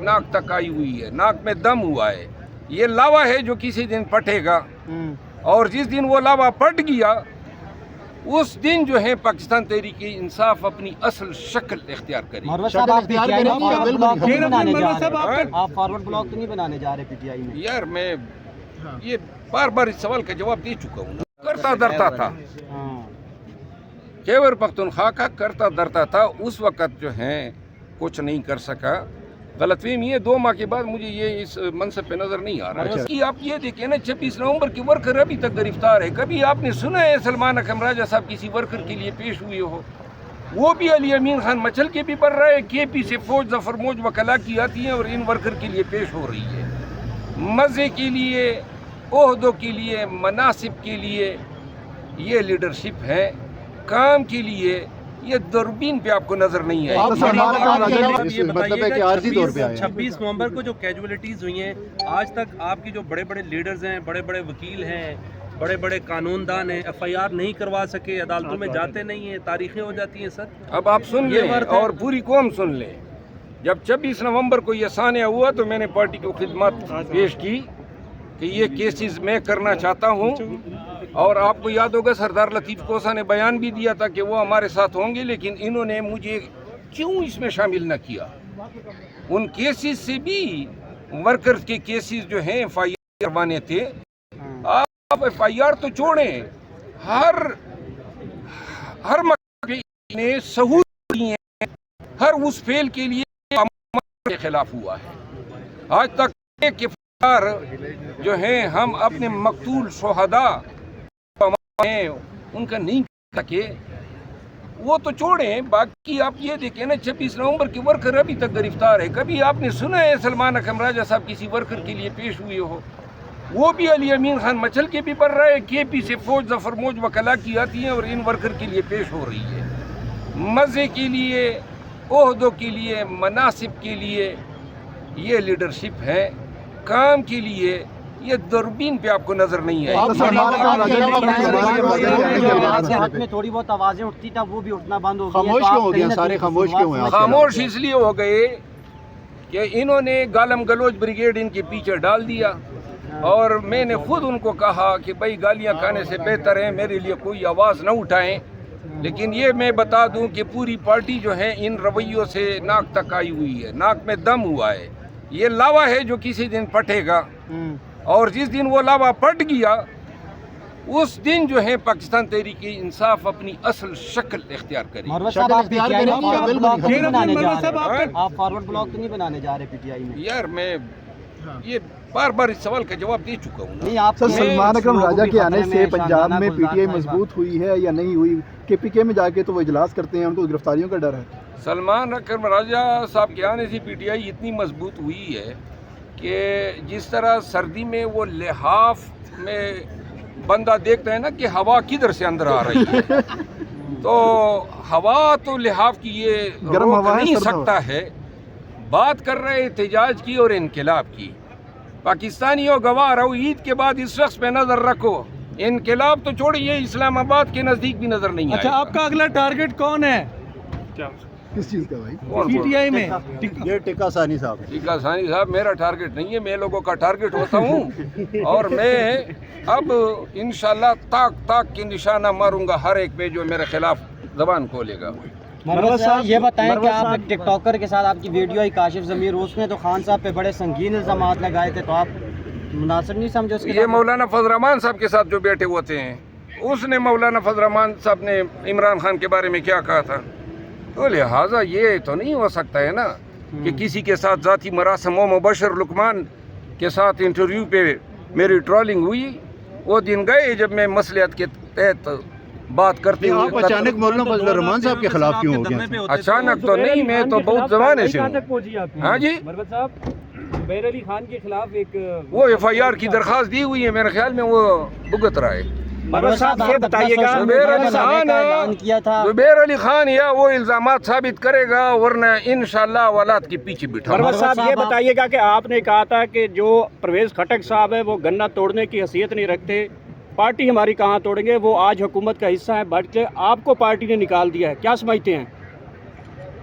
नाक तक आई हुई है, नाक में दम हुआ है। ये लावा है जो किसी दिन पटेगा, और जिस दिन वो लावा पट गया उस दिन जो है पाकिस्तान तहरीक इंसाफ अपनी असल शक्ल इख्तियार करेगी। आप फॉरवर्ड ब्लॉक तो नहीं बनाने जा रहे पीटीआई में? यार मैं ये बार बार इस सवाल का जवाब दे चुका हूँ। करता डरता था, खैबर पख्तूनख्वा का करता डरता था, उस वक़्त जो है कुछ नहीं कर सका। गलतफहमी है, 2 माह के बाद मुझे ये इस मनसब पे नज़र नहीं आ रहा है। कि आप ये देखें ना, 26 नवंबर के वर्कर अभी तक गिरफ्तार है। कभी आपने सुना है सलमान अकरम राजा साहब किसी वर्कर के लिए पेश हुए हो? वो भी अली अमीन खान मचल के भी बढ़ रहा है, KP से फौज जफर मौज वकला की आती हैं और इन वर्कर के लिए पेश हो रही है। मज़े के लिए, ओहदों के लिए, मनासिब के लिए ये लीडरशिप है, काम के लिए ये दूरबीन पे आपको नजर नहीं है। 26 नवंबर को जो कैजुअलिटीज हुई हैं, आज तक आपके जो बड़े बड़े लीडर्स हैं, बड़े बड़े वकील हैं, बड़े बड़े कानूनदान हैं, FIR नहीं करवा सके, अदालतों में जाते नहीं हैं, तारीखें हो जाती हैं सर। अब आप सुन लें और पूरी कौम सुन ले। जब 26 नवंबर को ये सानिया हुआ तो मैंने पार्टी को खिदमत पेश की कि ये केसेस मैं करना चाहता हूँ, और आपको याद होगा सरदार लतीफ़ कोसा ने बयान भी दिया था कि वो हमारे साथ होंगे, लेकिन इन्होंने मुझे क्यों इसमें शामिल न किया। उन केसेस से भी वर्कर्स के केसेस जो हैं FIR करवाने थे। आप FIR तो छोड़ें, हर मौके ने सहूलत दी है, हर उस फेल के लिए के खिलाफ हुआ है। आज तक एक FIR जो है हम अपने मकतूल शोहदा उनका नहीं कर सके, वो तो छोड़ें। बाकी आप ये देखें ना, 26 नवंबर के वर्कर अभी तक गिरफ्तार है। कभी आपने सुना है सलमान अकरम राजा साहब किसी वर्कर के लिए पेश हुए हो? वो भी अली अमीन खान मचल के भी बढ़ रहा है, KP से फौज जफर मौज वकला की आती हैं और इन वर्कर के लिए पेश हो रही है। मज़े के लिए, ओहदों के लिए, मनासिब के लिए ये लीडरशिप है, काम के लिए ये दूरबीन पे आपको नजर नहीं है। हाथ में थोड़ी बहुत आवाजें उठती था, वो भी उठना बंद हो गया। खामोश क्यों हो गया? सारे खामोश क्यों हैं? खामोश इसलिए हो गए कि इन्होंने गालम गलोच ब्रिगेड इनके पीछे डाल दिया, और मैंने खुद उनको कहा कि भाई गालियां खाने से बेहतर है मेरे लिए कोई आवाज़ न उठाएं। लेकिन ये मैं बता दूं कि पूरी पार्टी जो है इन रवैयों से नाक तक आई हुई है, नाक में दम हुआ है। ये लावा है जो किसी दिन पटेगा, और जिस दिन वो लावा पट गया उस दिन जो है पाकिस्तान तहरीक इंसाफ अपनी असल शक्ल इख्तियार करेगी। आप फॉरवर्ड ब्लॉक तो नहीं बनाने जा रहे पीटीआई में? यार मैं ये बार बार इस सवाल का जवाब दे चुका हूँ। नहीं, आप सलमान अकरम राजा के आने से पंजाब में PTI मजबूत हुई है या नहीं हुई? KPK में जाके तो वो इजलास करते हैं, उनको गिरफ्तारियों का डर है। सलमान अकरम राजा साहब के आने से PTI इतनी मजबूत हुई है कि जिस तरह सर्दी में वो लिहाफ में बंदा देखता है ना कि हवा किधर से अंदर आ रही है, तो हवा तो लिहाफ की ये रोक नहीं सकता है। बात कर रहे एहतजाज की और इनकलाब की। पाकिस्तानियों गवाह रहो, ईद के बाद इस शख्स पे नजर रखो। इनकलाब तो छोड़िए, इस्लामाबाद के नजदीक भी नजर नहीं आएगा। अच्छा, आपका अगला टारगेट कौन है? किस चीज़ का भाई? PTI में ये टिक्का सानी साहब। टिक्का सानी साहब मेरा टारगेट नहीं है, मैं लोगों का टारगेट होता हूँ। और मैं अब इंशाल्लाह ताक ताक की निशाना मारूंगा हर एक पे जो मेरे खिलाफ जबान खोलेगा। मरवत साहब ये बताएं कि आप एक टिकटॉकर के साथ आपकी वीडियो आई काशिफ ज़मीर, उसने तो खान साहब पे बड़े संगीन इल्ज़ामात लगाए थे, तो आप मुनासिब नहीं समझे उसके? ये मौलाना फजल रहमान साहब के साथ जो बैठे होते हैं, उसने मौलाना फजल रहमान साहब ने इमरान खान के बारे में क्या कहा था, तो लिहाजा ये तो नहीं हो सकता है ना कि किसी के साथ ज़ाती मरासम मुबशर लुकमान के साथ इंटरव्यू पे मेरी ट्रोलिंग हुई। वो दिन गए जब मैं मसलियत के तहत बात करते हुए। आप अचानक मौलाना फजल रहमान साहब के खिलाफ क्यों हो गए? अचानक तो नहीं, मैं तो बहुत जमाने से हूँ। हाँ जी, जुबैर अली खान के खिलाफ एक वो FIR की दरख्वास्त दी हुई है, मेरे ख्याल में वो भुगत रहा है। ये बताइएगा, जुबैर अली खान या वो इल्जामात साबित करेगा, वरना इंशाल्लाह औलाद के पीछे बिठा। साहब ये बताइएगा कि आपने कहा था कि जो परवेज खटक साहब है वो गन्ना तोड़ने की हैसियत नहीं रखते, पार्टी हमारी कहाँ तोड़ेंगे, वो आज हुकूमत का हिस्सा है, बल्कि आपको पार्टी ने निकाल दिया है, क्या समझते हैं?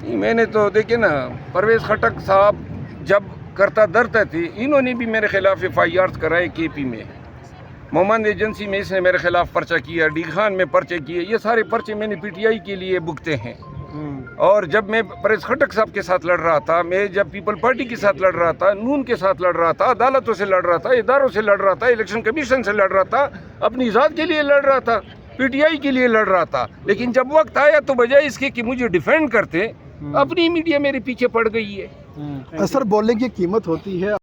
नहीं, मैंने तो देखिए ना, परवेज खटक साहब जब करता धरता थे, इन्होंने भी मेरे खिलाफ FIR कराए KP में, मोहम्मद एजेंसी में इसने मेरे खिलाफ पर्चा किया, डी खान में पर्चे किए, ये सारे पर्चे मैंने PTI के लिए भुगते हैं। और जब मैं परवेज़ खटक साहब के साथ लड़ रहा था, मैं जब पीपल पार्टी के साथ लड़ रहा था, नून के साथ लड़ रहा था, अदालतों से लड़ रहा था, इदारों से लड़ रहा था, इलेक्शन कमीशन से लड़ रहा था, अपनी ज़ात के लिए लड़ रहा था, PTI के लिए लड़ रहा था, लेकिन जब वक्त आया तो बजाय इसके कि मुझे डिफेंड करते, अपनी मीडिया मेरे पीछे पड़ गई है। सर बोलने की कीमत होती है।